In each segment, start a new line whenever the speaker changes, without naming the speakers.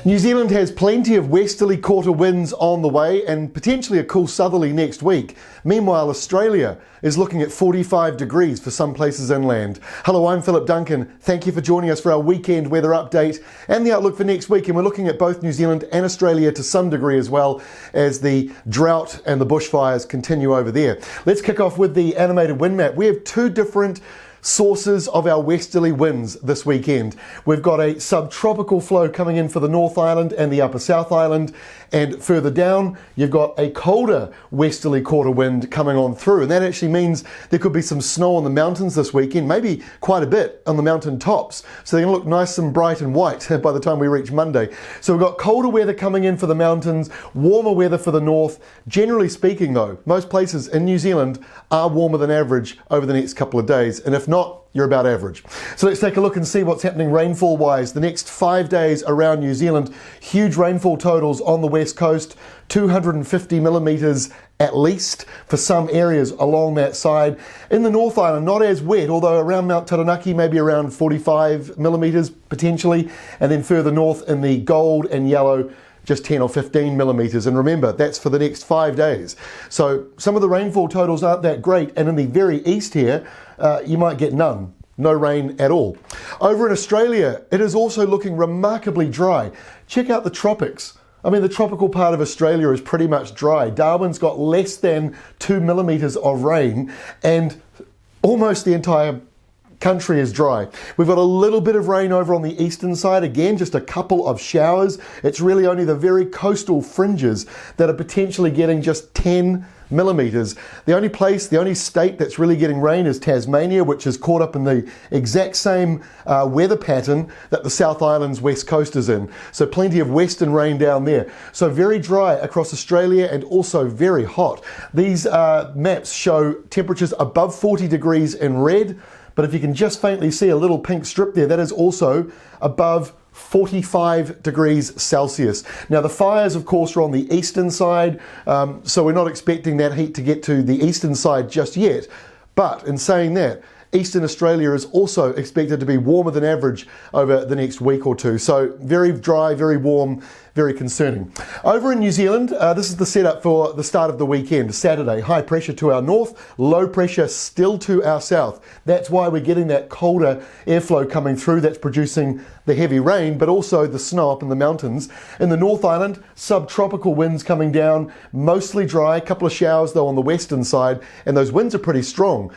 New Zealand has plenty of westerly quarter winds on the way and potentially a cool southerly next week. Meanwhile, Australia is looking at 45 degrees for some places inland. Hello, I'm Philip Duncan. Thank you for joining us for our weekend weather update and the outlook for next week. And we're looking at both New Zealand and Australia to some degree as well as the drought and the bushfires continue over there. Let's kick off with the animated wind map. We have two different sources of our westerly winds this weekend. We've got a subtropical flow coming in for the North Island and the Upper South Island, and further down you've got a colder westerly quarter wind coming on through, and that actually means there could be some snow on the mountains this weekend, maybe quite a bit on the mountain tops, so they're going to look nice and bright and white by the time we reach Monday. So we've got colder weather coming in for the mountains, warmer weather for the north. Generally speaking though, most places in New Zealand are warmer than average over the next couple of days, and if not, you're about average. So let's take a look and see what's happening rainfall wise. The next 5 days around New Zealand, huge rainfall totals on the west coast, 250 millimetres at least for some areas along that side. In the North Island, not as wet, although around Mount Taranaki maybe around 45 millimetres potentially, and then further north in the gold and yellow, just 10 or 15 millimetres, and remember that's for the next 5 days. So some of the rainfall totals aren't that great, and in the very east here you might get none. No rain at all. Over in Australia, it is also looking remarkably dry. Check out the tropics. I mean, the tropical part of Australia is pretty much dry. Darwin's got less than 2 millimetres of rain, and almost the entire country is dry. We've got a little bit of rain over on the eastern side, again just a couple of showers. It's really only the very coastal fringes that are potentially getting just 10 millimetres. The only state that's really getting rain is Tasmania, which is caught up in the exact same weather pattern that the South Island's west coast is in. So plenty of western rain down there. So very dry across Australia and also very hot. These maps show temperatures above 40 degrees in red, but if you can just faintly see a little pink strip there, that is also above 45 degrees Celsius. Now the fires of course are on the eastern side, so we're not expecting that heat to get to the eastern side just yet. But in saying that, Eastern Australia is also expected to be warmer than average over the next week or two. So very dry, very warm, very concerning. Over in New Zealand, this is the setup for the start of the weekend. Saturday, high pressure to our north, low pressure still to our south. That's why we're getting that colder airflow coming through that's producing the heavy rain, but also the snow up in the mountains. In the North Island, subtropical winds coming down, mostly dry, a couple of showers though on the western side, and those winds are pretty strong,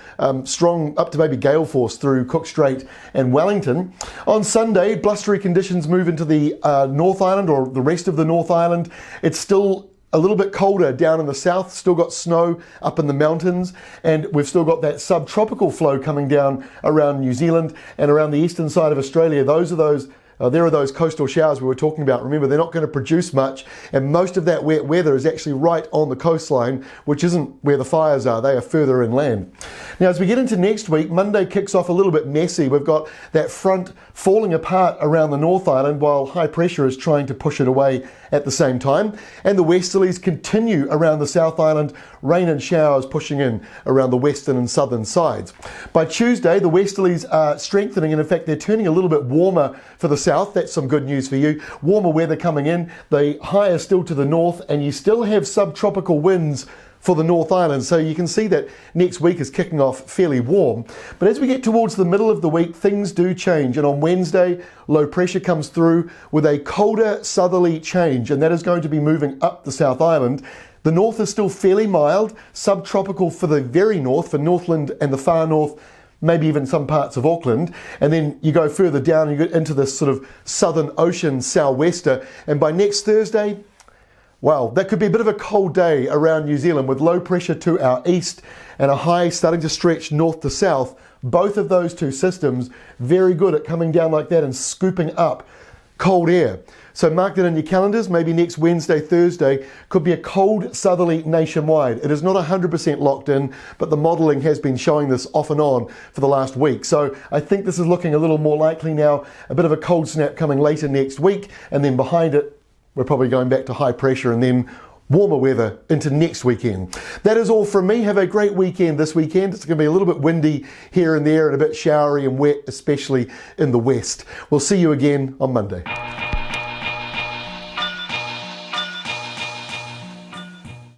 strong up to maybe gale force through Cook Strait and Wellington. On Sunday, blustery conditions move into the North Island, or the rest of the North Island. It's still a little bit colder down in the south, still got snow up in the mountains, and we've still got that subtropical flow coming down around New Zealand and around the eastern side of Australia. There are those coastal showers we were talking about. Remember, they're not going to produce much, and most of that wet weather is actually right on the coastline, which isn't where the fires are. They are further inland. Now, as we get into next week, Monday kicks off a little bit messy. We've got that front falling apart around the North Island while high pressure is trying to push it away at the same time. And the westerlies continue around the South Island, rain and showers pushing in around the western and southern sides. By Tuesday, the westerlies are strengthening, and in fact, they're turning a little bit warmer for the south. That's some good news for you. Warmer weather coming in, the high is still to the north, and you still have subtropical winds for the North Island. So you can see that next week is kicking off fairly warm. But as we get towards the middle of the week, things do change. And on Wednesday, low pressure comes through with a colder southerly change, and that is going to be moving up the South Island. The north is still fairly mild, subtropical for the very north, for Northland and the far north, maybe even some parts of Auckland, and then you go further down and you get into this sort of Southern Ocean sou'wester, and by next Thursday, well, that could be a bit of a cold day around New Zealand with low pressure to our east and a high starting to stretch north to south. Both of those two systems very good at coming down like that and scooping up cold air. So mark that in your calendars. Maybe next Wednesday, Thursday could be a cold southerly nationwide. It is not 100% locked in, but the modelling has been showing this off and on for the last week. So I think this is looking a little more likely now. A bit of a cold snap coming later next week, and then behind it, we're probably going back to high pressure and then warmer weather into next weekend. That is all from me. Have a great weekend this weekend. It's going to be a little bit windy here and there and a bit showery and wet, especially in the west. We'll see you again on Monday.